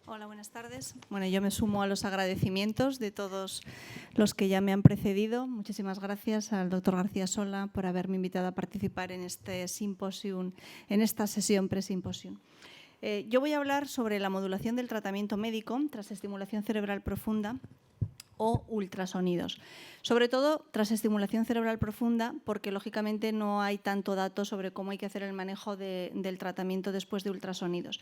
Hola, buenas tardes. Bueno, yo me sumo a los agradecimientos de todos los que ya me han precedido. Muchísimas gracias al doctor García Sola por haberme invitado a participar en este simposium, en esta sesión pre-simposium. Yo voy a hablar sobre la modulación del tratamiento médico tras estimulación cerebral profunda o ultrasonidos. Sobre todo tras estimulación cerebral profunda, porque lógicamente no hay tanto dato sobre cómo hay que hacer el manejo del tratamiento después de ultrasonidos.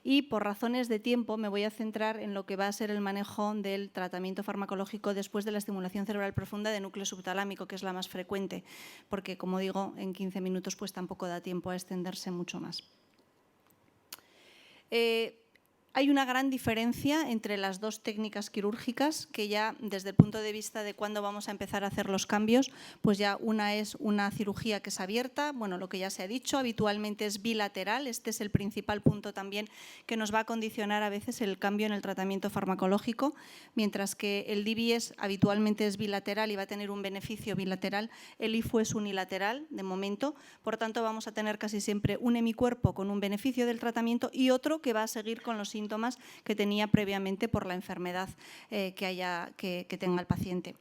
Y por razones de tiempo me voy a centrar en lo que va a ser el manejo del tratamiento farmacológico después de la estimulación cerebral profunda de núcleo subtalámico, que es la más frecuente, porque, como digo, en 15 minutos pues tampoco da tiempo a extenderse mucho más. Hay una gran diferencia entre las dos técnicas quirúrgicas que ya desde el punto de vista de cuándo vamos a empezar a hacer los cambios, pues ya una es una cirugía que es abierta, bueno, lo que ya se ha dicho, habitualmente es bilateral, este es el principal punto también que nos va a condicionar a veces el cambio en el tratamiento farmacológico, mientras que el DBS habitualmente es bilateral y va a tener un beneficio bilateral, el IFU es unilateral de momento, por tanto vamos a tener casi siempre un hemicuerpo con un beneficio del tratamiento y otro que va a seguir con los síntomas que tenía previamente por la enfermedad que tenga el paciente.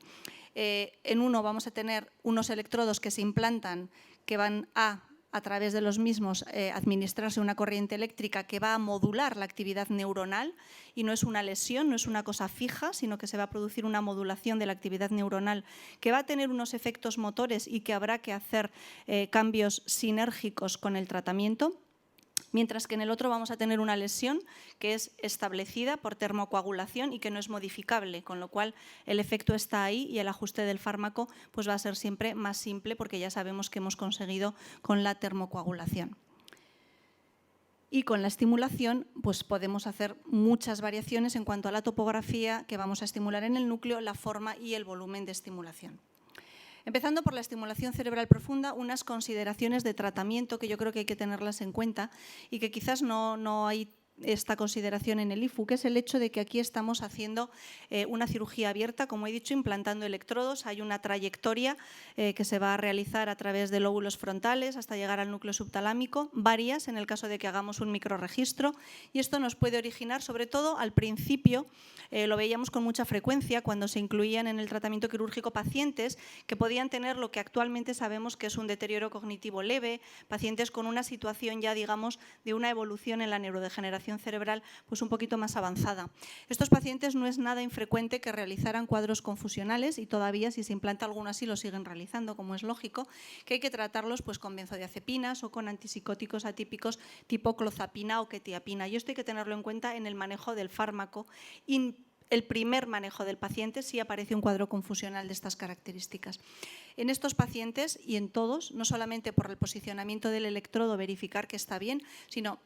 En uno vamos a tener unos electrodos que se implantan que van a través de los mismos administrarse una corriente eléctrica que va a modular la actividad neuronal y no es una lesión, no es una cosa fija, sino que se va a producir una modulación de la actividad neuronal que va a tener unos efectos motores y que habrá que hacer cambios sinérgicos con el tratamiento. Mientras que en el otro vamos a tener una lesión que es establecida por termocoagulación y que no es modificable, con lo cual el efecto está ahí y el ajuste del fármaco pues va a ser siempre más simple porque ya sabemos que hemos conseguido con la termocoagulación. Y con la estimulación pues podemos hacer muchas variaciones en cuanto a la topografía que vamos a estimular en el núcleo, la forma y el volumen de estimulación. Empezando por la estimulación cerebral profunda, unas consideraciones de tratamiento que yo creo que hay que tenerlas en cuenta y que quizás no hay esta consideración en el IFU, que es el hecho de que aquí estamos haciendo una cirugía abierta, como he dicho, implantando electrodos. Hay una trayectoria que se va a realizar a través de lóbulos frontales hasta llegar al núcleo subtalámico, varias en el caso de que hagamos un microrregistro, y esto nos puede originar, sobre todo al principio, lo veíamos con mucha frecuencia cuando se incluían en el tratamiento quirúrgico pacientes que podían tener lo que actualmente sabemos que es un deterioro cognitivo leve, pacientes con una situación ya, digamos, de una evolución en la neurodegeneración cerebral pues un poquito más avanzada. Estos pacientes no es nada infrecuente que realizaran cuadros confusionales y todavía si se implanta alguno así lo siguen realizando, como es lógico, que hay que tratarlos pues con benzodiazepinas o con antipsicóticos atípicos tipo clozapina o quetiapina. Y esto hay que tenerlo en cuenta en el manejo del fármaco y el primer manejo del paciente si aparece un cuadro confusional de estas características. En estos pacientes y en todos, no solamente por el posicionamiento del electrodo verificar que está bien, sino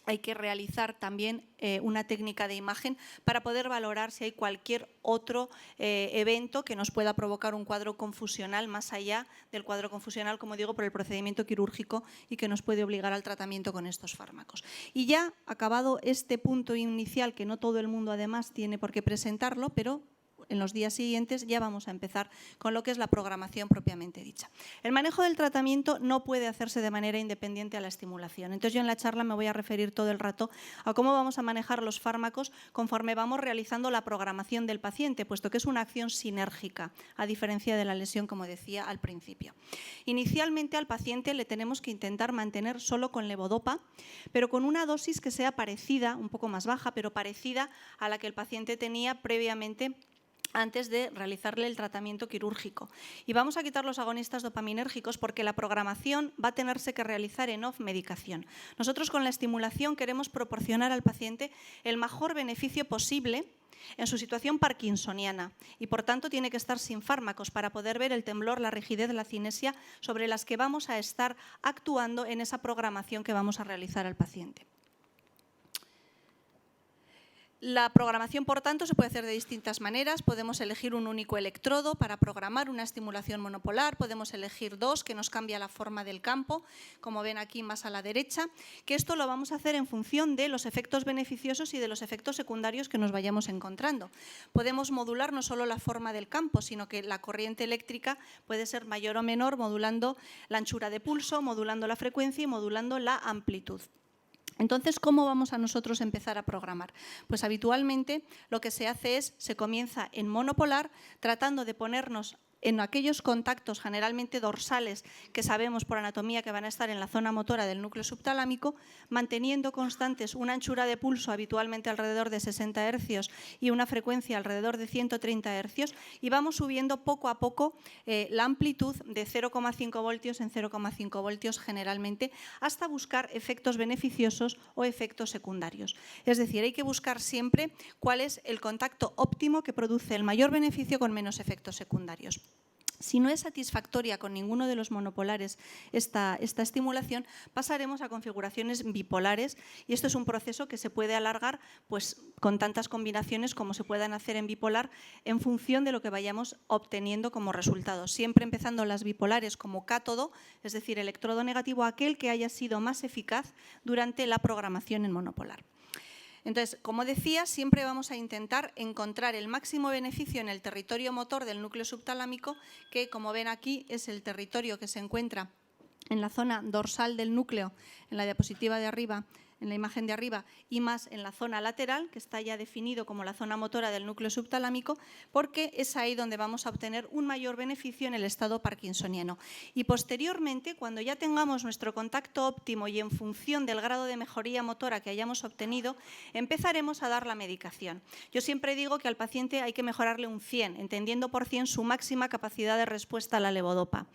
hay que realizar también una técnica de imagen para poder valorar si hay cualquier otro evento que nos pueda provocar un cuadro confusional más allá del cuadro confusional, como digo, por el procedimiento quirúrgico y que nos puede obligar al tratamiento con estos fármacos. Y ya acabado este punto inicial, que no todo el mundo además tiene por qué presentarlo, pero en los días siguientes ya vamos a empezar con lo que es la programación propiamente dicha. El manejo del tratamiento no puede hacerse de manera independiente a la estimulación. Entonces yo en la charla me voy a referir todo el rato a cómo vamos a manejar los fármacos conforme vamos realizando la programación del paciente, puesto que es una acción sinérgica, a diferencia de la lesión, como decía al principio. Inicialmente al paciente le tenemos que intentar mantener solo con levodopa, pero con una dosis que sea parecida, un poco más baja, pero parecida a la que el paciente tenía previamente antes de realizarle el tratamiento quirúrgico. Y vamos a quitar los agonistas dopaminérgicos porque la programación va a tenerse que realizar en off-medicación. Nosotros con la estimulación queremos proporcionar al paciente el mejor beneficio posible en su situación parkinsoniana y por tanto tiene que estar sin fármacos para poder ver el temblor, la rigidez, la cinesia sobre las que vamos a estar actuando en esa programación que vamos a realizar al paciente. La programación, por tanto, se puede hacer de distintas maneras. Podemos elegir un único electrodo para programar una estimulación monopolar. Podemos elegir dos, que nos cambia la forma del campo, como ven aquí más a la derecha, que esto lo vamos a hacer en función de los efectos beneficiosos y de los efectos secundarios que nos vayamos encontrando. Podemos modular no solo la forma del campo, sino que la corriente eléctrica puede ser mayor o menor, modulando la anchura de pulso, modulando la frecuencia y modulando la amplitud. Entonces, ¿cómo vamos a nosotros empezar a programar? Pues habitualmente lo que se hace es, se comienza en monopolar, tratando de ponernos en aquellos contactos generalmente dorsales que sabemos por anatomía que van a estar en la zona motora del núcleo subtalámico, manteniendo constantes una anchura de pulso habitualmente alrededor de 60 Hz y una frecuencia alrededor de 130 Hz, y vamos subiendo poco a poco la amplitud de 0,5 voltios en 0,5 voltios generalmente, hasta buscar efectos beneficiosos o efectos secundarios. Es decir, hay que buscar siempre cuál es el contacto óptimo que produce el mayor beneficio con menos efectos secundarios. Si no es satisfactoria con ninguno de los monopolares esta estimulación, pasaremos a configuraciones bipolares, y esto es un proceso que se puede alargar pues, con tantas combinaciones como se puedan hacer en bipolar en función de lo que vayamos obteniendo como resultado. Siempre empezando las bipolares como cátodo, es decir, electrodo negativo, aquel que haya sido más eficaz durante la programación en monopolar. Entonces, como decía, siempre vamos a intentar encontrar el máximo beneficio en el territorio motor del núcleo subtalámico, que, como ven aquí, es el territorio que se encuentra en la zona dorsal del núcleo, en la diapositiva de arriba, en la imagen de arriba, y más en la zona lateral, que está ya definido como la zona motora del núcleo subtalámico, porque es ahí donde vamos a obtener un mayor beneficio en el estado parkinsoniano. Y posteriormente, cuando ya tengamos nuestro contacto óptimo y en función del grado de mejoría motora que hayamos obtenido, empezaremos a dar la medicación. Yo siempre digo que al paciente hay que mejorarle un 100, entendiendo por 100 su máxima capacidad de respuesta a la levodopa.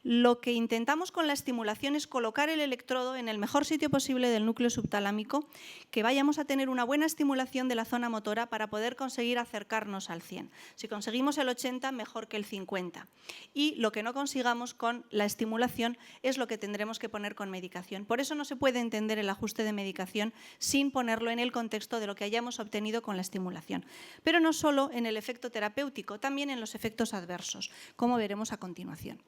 Lo que intentamos con la estimulación es colocar el electrodo en el mejor sitio posible del núcleo subtalámico, que vayamos a tener una buena estimulación de la zona motora para poder conseguir acercarnos al 100. Si conseguimos el 80, mejor que el 50. Y lo que no consigamos con la estimulación es lo que tendremos que poner con medicación. Por eso no se puede entender el ajuste de medicación sin ponerlo en el contexto de lo que hayamos obtenido con la estimulación. Pero no solo en el efecto terapéutico, también en los efectos adversos, como veremos a continuación.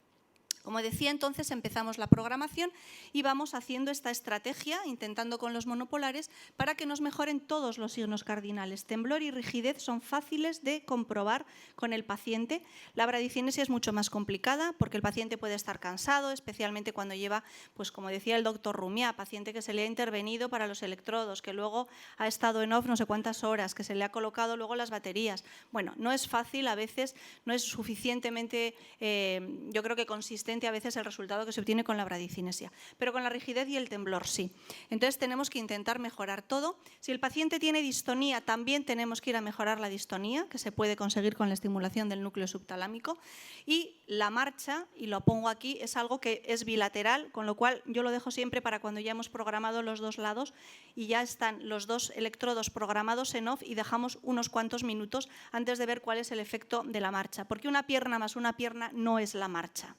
Como decía, entonces empezamos la programación y vamos haciendo esta estrategia, intentando con los monopolares, para que nos mejoren todos los signos cardinales. Temblor y rigidez son fáciles de comprobar con el paciente. La bradicinesia es mucho más complicada porque el paciente puede estar cansado, especialmente cuando lleva, pues como decía el doctor Rumiá, paciente que se le ha intervenido para los electrodos, que luego ha estado en off no sé cuántas horas, que se le ha colocado luego las baterías. Bueno, no es fácil, a veces no es suficientemente, yo creo que consistente a veces el resultado que se obtiene con la bradicinesia, pero con la rigidez y el temblor sí. Entonces tenemos que intentar mejorar todo. Si el paciente tiene distonía, también tenemos que ir a mejorar la distonía, que se puede conseguir con la estimulación del núcleo subtalámico. Y la marcha, y lo pongo aquí, es algo que es bilateral, con lo cual yo lo dejo siempre para cuando ya hemos programado los dos lados y ya están los dos electrodos programados en off, y dejamos unos cuantos minutos antes de ver cuál es el efecto de la marcha, porque una pierna más una pierna no es la marcha.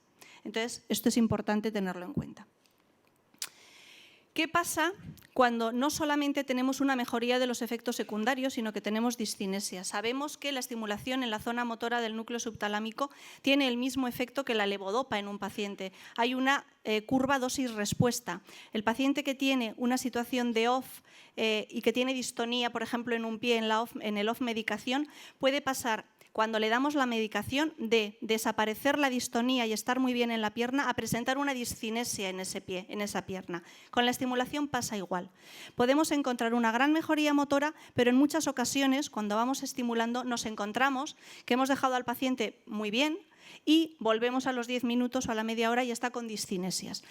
Entonces, esto es importante tenerlo en cuenta. ¿Qué pasa cuando no solamente tenemos una mejoría de los efectos secundarios, sino que tenemos discinesia? Sabemos que la estimulación en la zona motora del núcleo subtalámico tiene el mismo efecto que la levodopa en un paciente. Hay una curva dosis-respuesta. El paciente que tiene una situación de off y que tiene distonía, por ejemplo, en un pie en el off medicación, puede pasar, cuando le damos la medicación, de desaparecer la distonía y estar muy bien en la pierna a presentar una discinesia en ese pie, en esa pierna. Con la estimulación pasa igual. Podemos encontrar una gran mejoría motora, pero en muchas ocasiones, cuando vamos estimulando, nos encontramos que hemos dejado al paciente muy bien y volvemos a los 10 minutos o a la media hora y está con discinesias.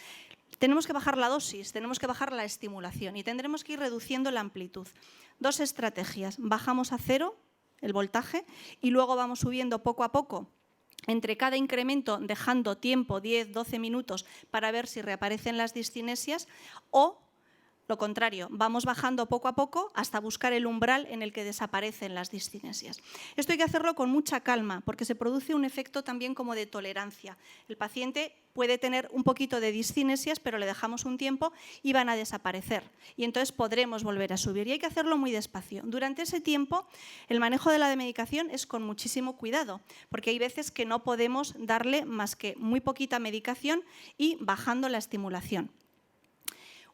Tenemos que bajar la dosis, tenemos que bajar la estimulación y tendremos que ir reduciendo la amplitud. Dos estrategias: bajamos a 0 el voltaje y luego vamos subiendo poco a poco entre cada incremento, dejando tiempo 10-12 minutos para ver si reaparecen las discinesias, o lo contrario, vamos bajando poco a poco hasta buscar el umbral en el que desaparecen las discinesias. Esto hay que hacerlo con mucha calma porque se produce un efecto también como de tolerancia. El paciente puede tener un poquito de discinesias, pero le dejamos un tiempo y van a desaparecer. Y entonces podremos volver a subir. Y hay que hacerlo muy despacio. Durante ese tiempo, el manejo de la medicación es con muchísimo cuidado, porque hay veces que no podemos darle más que muy poquita medicación y bajando la estimulación.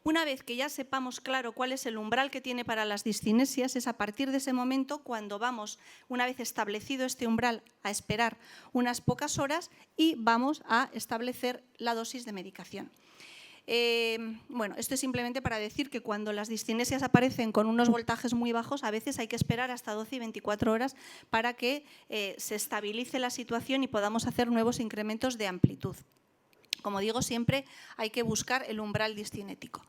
Una vez que ya sepamos claro cuál es el umbral que tiene para las discinesias, es a partir de ese momento cuando vamos, una vez establecido este umbral, a esperar unas pocas horas y vamos a establecer la dosis de medicación. Bueno, esto es simplemente para decir que cuando las discinesias aparecen con unos voltajes muy bajos, a veces hay que esperar hasta 12 y 24 horas para que se estabilice la situación y podamos hacer nuevos incrementos de amplitud. Como digo, siempre hay que buscar el umbral discinético.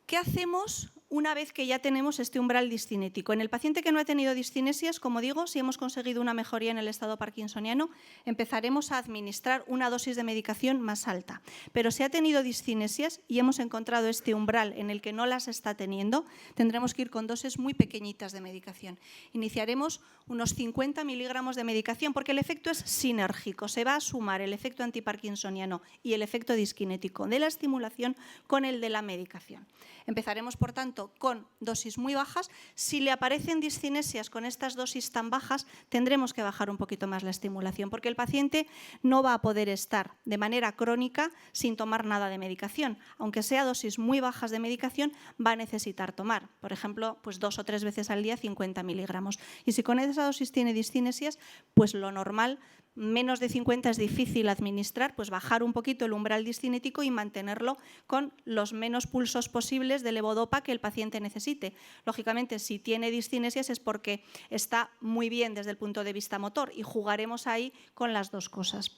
¿Qué hacemos una vez que ya tenemos este umbral discinético? En el paciente que no ha tenido discinesias, como digo, si hemos conseguido una mejoría en el estado parkinsoniano, empezaremos a administrar una dosis de medicación más alta. Pero si ha tenido discinesias y hemos encontrado este umbral en el que no las está teniendo, tendremos que ir con dosis muy pequeñitas de medicación. Iniciaremos unos 50 miligramos de medicación porque el efecto es sinérgico. Se va a sumar el efecto antiparkinsoniano y el efecto discinético de la estimulación con el de la medicación. Empezaremos, por tanto, con dosis muy bajas. Si le aparecen discinesias con estas dosis tan bajas, tendremos que bajar un poquito más la estimulación, porque el paciente no va a poder estar de manera crónica sin tomar nada de medicación. Aunque sea dosis muy bajas de medicación, va a necesitar tomar, por ejemplo, pues 2 o 3 veces al día 50 miligramos. Y si con esa dosis tiene discinesias, pues lo normal, menos de 50 es difícil administrar, pues bajar un poquito el umbral discinético y mantenerlo con los menos pulsos posibles de levodopa que el paciente necesite. Lógicamente, si tiene discinesias es porque está muy bien desde el punto de vista motor y jugaremos ahí con las dos cosas.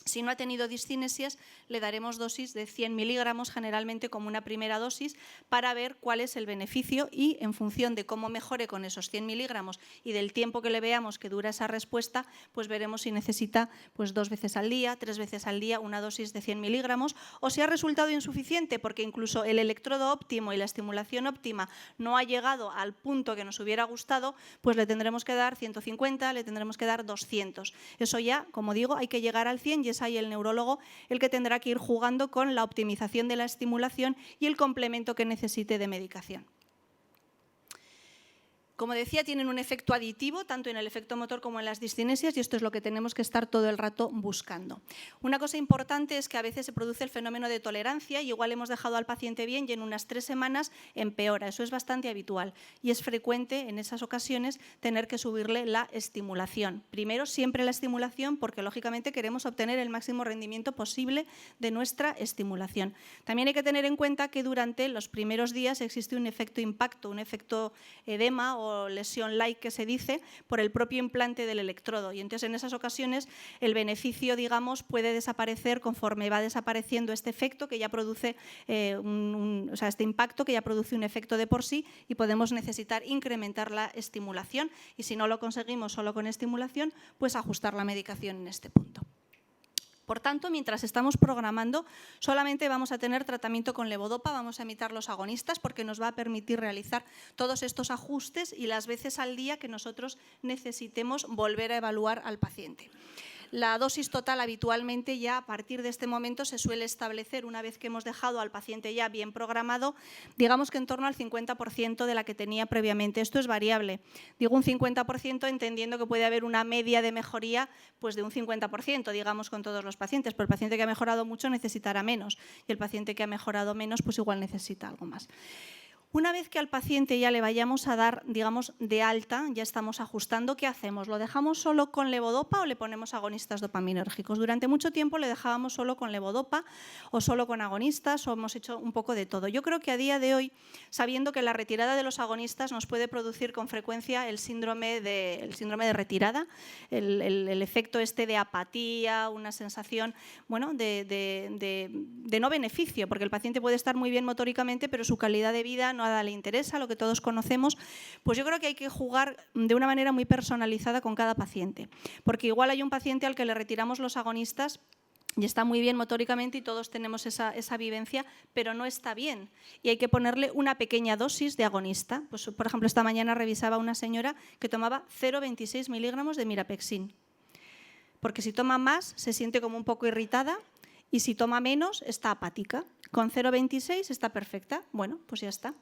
Si no ha tenido discinesias, le daremos dosis de 100 miligramos, generalmente como una primera dosis, para ver cuál es el beneficio y, en función de cómo mejore con esos 100 miligramos y del tiempo que le veamos que dura esa respuesta, pues veremos si necesita pues 2 veces al día, 3 veces al día una dosis de 100 miligramos, o si ha resultado insuficiente porque incluso el electrodo óptimo y la estimulación óptima no ha llegado al punto que nos hubiera gustado, pues le tendremos que dar 150, le tendremos que dar 200. Eso ya, como digo, hay que llegar al 100 y es ahí el neurólogo el que tendrá que ir jugando con la optimización de la estimulación y el complemento que necesite de medicación. Como decía, tienen un efecto aditivo, tanto en el efecto motor como en las discinesias, y esto es lo que tenemos que estar todo el rato buscando. Una cosa importante es que a veces se produce el fenómeno de tolerancia y igual hemos dejado al paciente bien y en unas 3 semanas empeora. Eso es bastante habitual y es frecuente en esas ocasiones tener que subirle la estimulación. Primero, siempre la estimulación, porque lógicamente queremos obtener el máximo rendimiento posible de nuestra estimulación. También hay que tener en cuenta que durante los primeros días existe un efecto impacto, un efecto edema o lesión light que se dice por el propio implante del electrodo, y entonces en esas ocasiones el beneficio, digamos, puede desaparecer conforme va desapareciendo este efecto que ya produce este impacto que ya produce un efecto de por sí, y podemos necesitar incrementar la estimulación, y si no lo conseguimos solo con estimulación, pues ajustar la medicación en este punto. Por tanto, mientras estamos programando, solamente vamos a tener tratamiento con levodopa, vamos a evitar los agonistas porque nos va a permitir realizar todos estos ajustes y las veces al día que nosotros necesitemos volver a evaluar al paciente. La dosis total habitualmente ya a partir de este momento se suele establecer una vez que hemos dejado al paciente ya bien programado, digamos que en torno al 50% de la que tenía previamente. Esto es variable. Digo un 50% entendiendo que puede haber una media de mejoría pues de un 50%, digamos, con todos los pacientes, pero el paciente que ha mejorado mucho necesitará menos y el paciente que ha mejorado menos pues igual necesita algo más. Una vez que al paciente ya le vayamos a dar, digamos, de alta, ya estamos ajustando, ¿qué hacemos? ¿Lo dejamos solo con levodopa o le ponemos agonistas dopaminérgicos? Durante mucho tiempo le dejábamos solo con levodopa o solo con agonistas o hemos hecho un poco de todo. Yo creo que a día de hoy, sabiendo que la retirada de los agonistas nos puede producir con frecuencia el síndrome de retirada, el efecto este de apatía, una sensación bueno, de no beneficio, porque el paciente puede estar muy bien motóricamente, pero su calidad de vida no le interesa, lo que todos conocemos, pues yo creo que hay que jugar de una manera muy personalizada con cada paciente, porque igual hay un paciente al que le retiramos los agonistas y está muy bien motóricamente y todos tenemos esa vivencia, pero no está bien y hay que ponerle una pequeña dosis de agonista. Pues, por ejemplo, esta mañana revisaba una señora que tomaba 0,26 miligramos de mirapexin, porque si toma más se siente como un poco irritada y si toma menos está apática. Con 0,26 está perfecta. Bueno, pues ya está.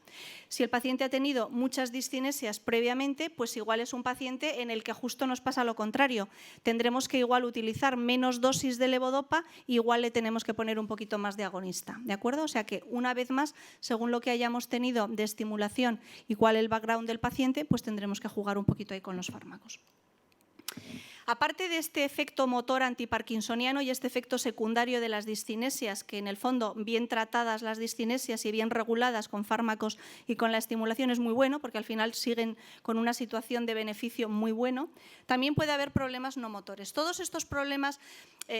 Si el paciente ha tenido muchas discinesias previamente, pues igual es un paciente en el que justo nos pasa lo contrario. Tendremos que igual utilizar menos dosis de levodopa, igual le tenemos que poner un poquito más de agonista. ¿De acuerdo? O sea que una vez más, según lo que hayamos tenido de estimulación y cuál el background del paciente, pues tendremos que jugar un poquito ahí con los fármacos. Aparte de este efecto motor antiparkinsoniano y este efecto secundario de las discinesias, que en el fondo, bien tratadas las discinesias y bien reguladas con fármacos y con la estimulación es muy bueno, porque al final siguen con una situación de beneficio muy bueno, también puede haber problemas no motores. Todos estos problemas,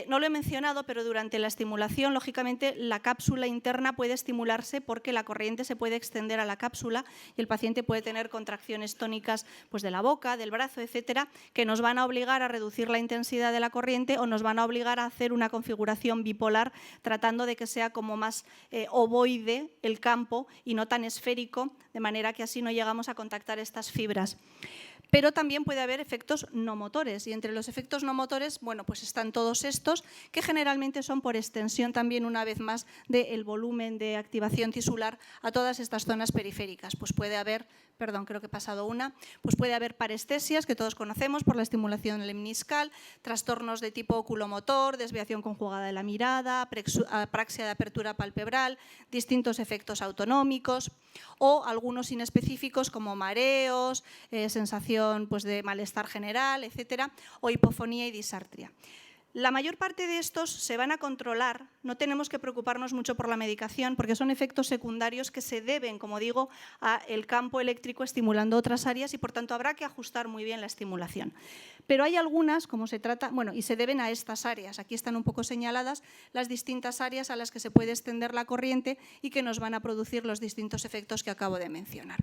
no lo he mencionado, pero durante la estimulación, lógicamente, la cápsula interna puede estimularse porque la corriente se puede extender a la cápsula y el paciente puede tener contracciones tónicas pues, de la boca, del brazo, etcétera, que nos van a obligar a reducir la intensidad de la corriente o nos van a obligar a hacer una configuración bipolar tratando de que sea como más ovoide el campo y no tan esférico, de manera que así no llegamos a contactar estas fibras. Pero también puede haber efectos no motores y entre los efectos no motores, bueno, pues están todos estos que generalmente son por extensión también una vez más del volumen de activación tisular a todas estas zonas periféricas. Pues puede haber, perdón, creo que he pasado una, pues puede haber parestesias que todos conocemos por la estimulación lemniscal, trastornos de tipo oculomotor, desviación conjugada de la mirada, apraxia de apertura palpebral, distintos efectos autonómicos o algunos inespecíficos como mareos, sensación pues, de malestar general, etcétera, o hipofonía y disartria. La mayor parte de estos se van a controlar, no tenemos que preocuparnos mucho por la medicación porque son efectos secundarios que se deben, como digo, al campo eléctrico estimulando otras áreas y por tanto habrá que ajustar muy bien la estimulación. Pero hay algunas, como se trata, bueno, y se deben a estas áreas, aquí están un poco señaladas las distintas áreas a las que se puede extender la corriente y que nos van a producir los distintos efectos que acabo de mencionar.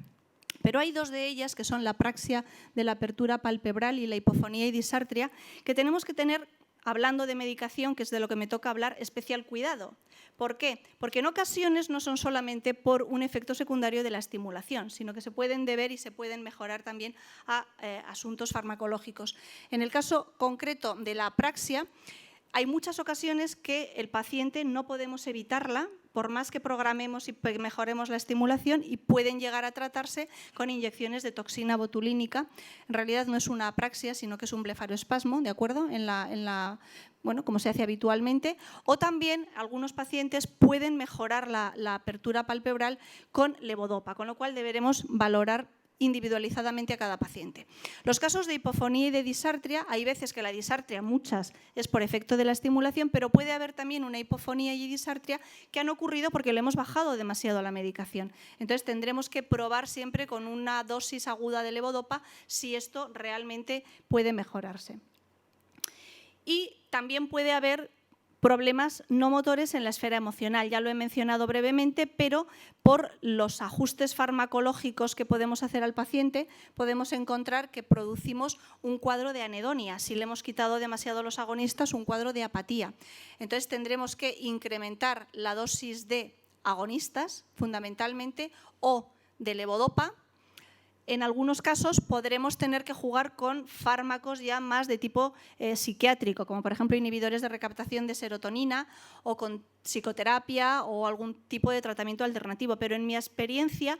Pero hay dos de ellas, que son la apraxia de la apertura palpebral y la hipofonía y disartria, que tenemos que tener, hablando de medicación, que es de lo que me toca hablar, especial cuidado. ¿Por qué? Porque en ocasiones no son solamente por un efecto secundario de la estimulación, sino que se pueden deber y se pueden mejorar también a asuntos farmacológicos. En el caso concreto de la apraxia, hay muchas ocasiones que el paciente no podemos evitarla, por más que programemos y mejoremos la estimulación, y pueden llegar a tratarse con inyecciones de toxina botulínica. En realidad no es una apraxia, sino que es un blefaroespasmo, ¿de acuerdo? Bueno, como se hace habitualmente. O también algunos pacientes pueden mejorar la apertura palpebral con levodopa, con lo cual deberemos valorar individualizadamente a cada paciente. Los casos de hipofonía y de disartria, hay veces que la disartria, muchas, es por efecto de la estimulación, pero puede haber también una hipofonía y disartria que han ocurrido porque le hemos bajado demasiado la medicación. Entonces tendremos que probar siempre con una dosis aguda de levodopa si esto realmente puede mejorarse. Y también puede haber problemas no motores en la esfera emocional. Ya lo he mencionado brevemente, pero por los ajustes farmacológicos que podemos hacer al paciente, podemos encontrar que producimos un cuadro de anedonia. Si le hemos quitado demasiado los agonistas, un cuadro de apatía. Entonces tendremos que incrementar la dosis de agonistas, fundamentalmente, o de levodopa. En algunos casos podremos tener que jugar con fármacos ya más de tipo psiquiátrico, como por ejemplo inhibidores de recaptación de serotonina o con psicoterapia o algún tipo de tratamiento alternativo. Pero en mi experiencia,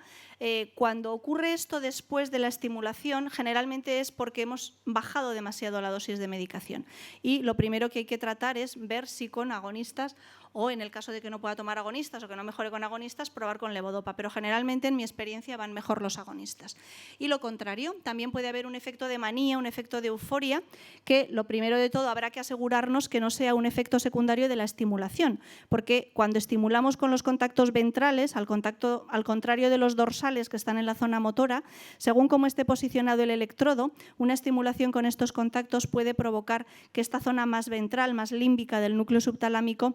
cuando ocurre esto después de la estimulación, generalmente es porque hemos bajado demasiado la dosis de medicación. Y lo primero que hay que tratar es ver si con agonistas o en el caso de que no pueda tomar agonistas o que no mejore con agonistas, probar con levodopa. Pero generalmente en mi experiencia van mejor los agonistas. Y lo contrario, también puede haber un efecto de manía, un efecto de euforia, que lo primero de todo habrá que asegurarnos que no sea un efecto secundario de la estimulación, porque cuando estimulamos con los contactos ventrales, al contrario de los dorsales que están en la zona motora, según cómo esté posicionado el electrodo, una estimulación con estos contactos puede provocar que esta zona más ventral, más límbica del núcleo subtalámico,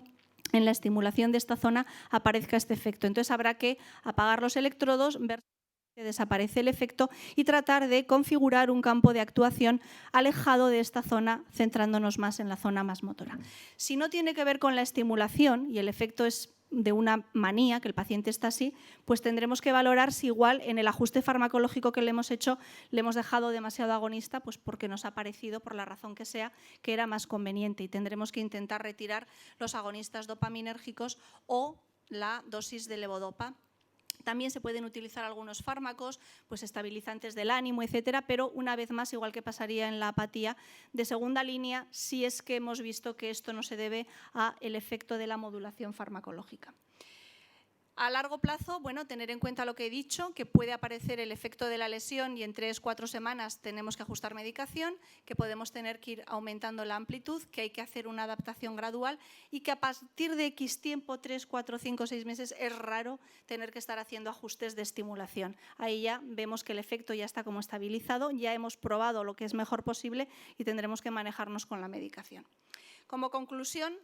en la estimulación de esta zona aparezca este efecto. Entonces habrá que apagar los electrodos, ver si desaparece el efecto y tratar de configurar un campo de actuación alejado de esta zona, centrándonos más en la zona más motora. Si no tiene que ver con la estimulación y el efecto es de una manía, que el paciente está así, pues tendremos que valorar si igual en el ajuste farmacológico que le hemos hecho le hemos dejado demasiado agonista, pues porque nos ha parecido, por la razón que sea, que era más conveniente y tendremos que intentar retirar los agonistas dopaminérgicos o la dosis de levodopa. También se pueden utilizar algunos fármacos, pues estabilizantes del ánimo, etcétera, pero una vez más, igual que pasaría en la apatía, de segunda línea, si es que hemos visto que esto no se debe al efecto de la modulación farmacológica. A largo plazo, bueno, tener en cuenta lo que he dicho, que puede aparecer el efecto de la lesión y en 3-4 semanas tenemos que ajustar medicación, que podemos tener que ir aumentando la amplitud, que hay que hacer una adaptación gradual y que a partir de X tiempo, 3, 4, 5, 6 meses, es raro tener que estar haciendo ajustes de estimulación. Ahí ya vemos que el efecto ya está como estabilizado, ya hemos probado lo que es mejor posible y tendremos que manejarnos con la medicación. Como conclusión,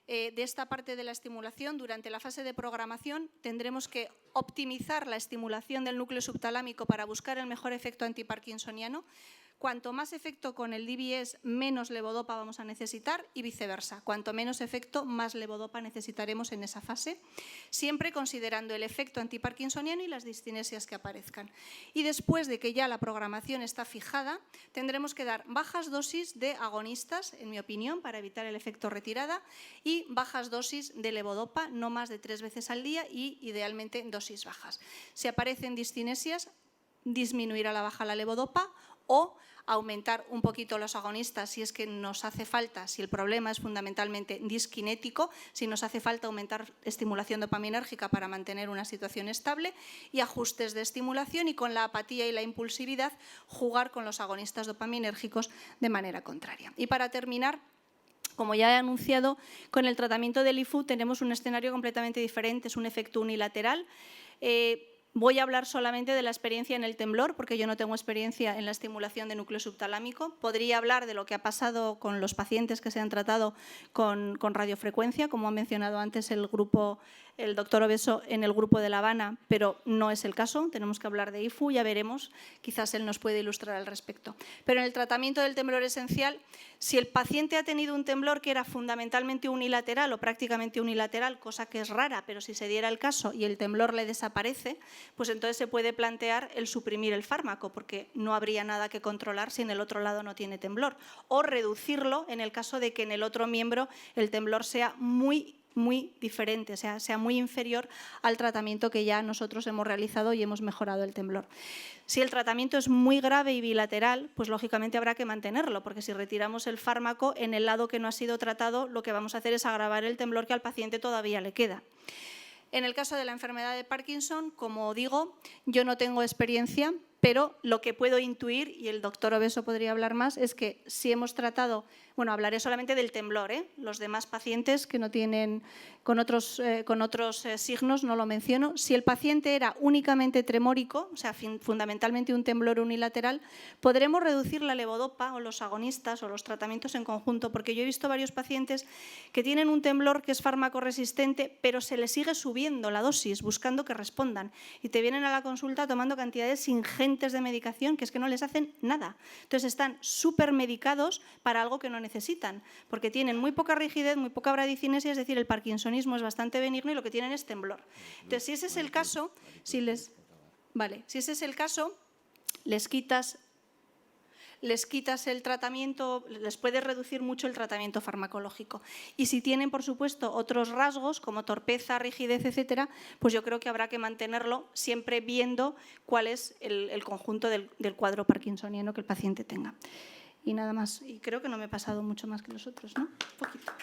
de esta parte de la estimulación, durante la fase de programación tendremos que optimizar la estimulación del núcleo subtalámico para buscar el mejor efecto antiparkinsoniano. Cuanto más efecto con el DBS, menos levodopa vamos a necesitar y viceversa. Cuanto menos efecto, más levodopa necesitaremos en esa fase, siempre considerando el efecto antiparkinsoniano y las discinesias que aparezcan. Y después de que ya la programación está fijada, tendremos que dar bajas dosis de agonistas, en mi opinión, para evitar el efecto retirada, y bajas dosis de levodopa, no más de 3 veces al día y idealmente en dosis bajas. Si aparecen discinesias, disminuir a la baja la levodopa o aumentar un poquito los agonistas si es que nos hace falta, si el problema es fundamentalmente disquinético, si nos hace falta aumentar estimulación dopaminérgica para mantener una situación estable y ajustes de estimulación y con la apatía y la impulsividad jugar con los agonistas dopaminérgicos de manera contraria. Y para terminar, como ya he anunciado, con el tratamiento del IFU tenemos un escenario completamente diferente, es un efecto unilateral. Voy a hablar solamente de la experiencia en el temblor, porque yo no tengo experiencia en la estimulación de núcleo subtalámico. Podría hablar de lo que ha pasado con los pacientes que se han tratado con radiofrecuencia, como ha mencionado antes el doctor Obeso en el grupo de La Habana, pero no es el caso. Tenemos que hablar de IFU, ya veremos. Quizás él nos puede ilustrar al respecto. Pero en el tratamiento del temblor esencial, si el paciente ha tenido un temblor que era fundamentalmente unilateral o prácticamente unilateral, cosa que es rara, pero si se diera el caso y el temblor le desaparece, pues entonces se puede plantear el suprimir el fármaco, porque no habría nada que controlar si en el otro lado no tiene temblor, o reducirlo en el caso de que en el otro miembro el temblor sea muy diferente, sea muy inferior al tratamiento que ya nosotros hemos realizado y hemos mejorado el temblor. Si el tratamiento es muy grave y bilateral, pues lógicamente habrá que mantenerlo, porque si retiramos el fármaco en el lado que no ha sido tratado, lo que vamos a hacer es agravar el temblor que al paciente todavía le queda. En el caso de la enfermedad de Parkinson, como digo, yo no tengo experiencia, pero lo que puedo intuir, y el doctor Obeso podría hablar más, es que si hemos tratado, bueno, hablaré solamente del temblor, los demás pacientes que no tienen, con otros signos no lo menciono. Si el paciente era únicamente tremórico, o sea, fundamentalmente un temblor unilateral, podremos reducir la levodopa o los agonistas o los tratamientos en conjunto, porque yo he visto varios pacientes que tienen un temblor que es fármaco resistente, pero se les sigue subiendo la dosis, buscando que respondan, y te vienen a la consulta tomando cantidades ingentes de medicación que es que no les hacen nada. Entonces están súper medicados para algo que no necesitan, porque tienen muy poca rigidez, muy poca bradicinesia, es decir, el parkinsonismo es bastante benigno y lo que tienen es temblor. Entonces, si ese es el caso, les quitas el tratamiento, les puedes reducir mucho el tratamiento farmacológico. Y si tienen, por supuesto, otros rasgos como torpeza, rigidez, etcétera, pues yo creo que habrá que mantenerlo siempre viendo cuál es el conjunto del cuadro parkinsoniano que el paciente tenga. Y nada más. Y creo que no me he pasado mucho más que los otros, ¿no? Un poquito.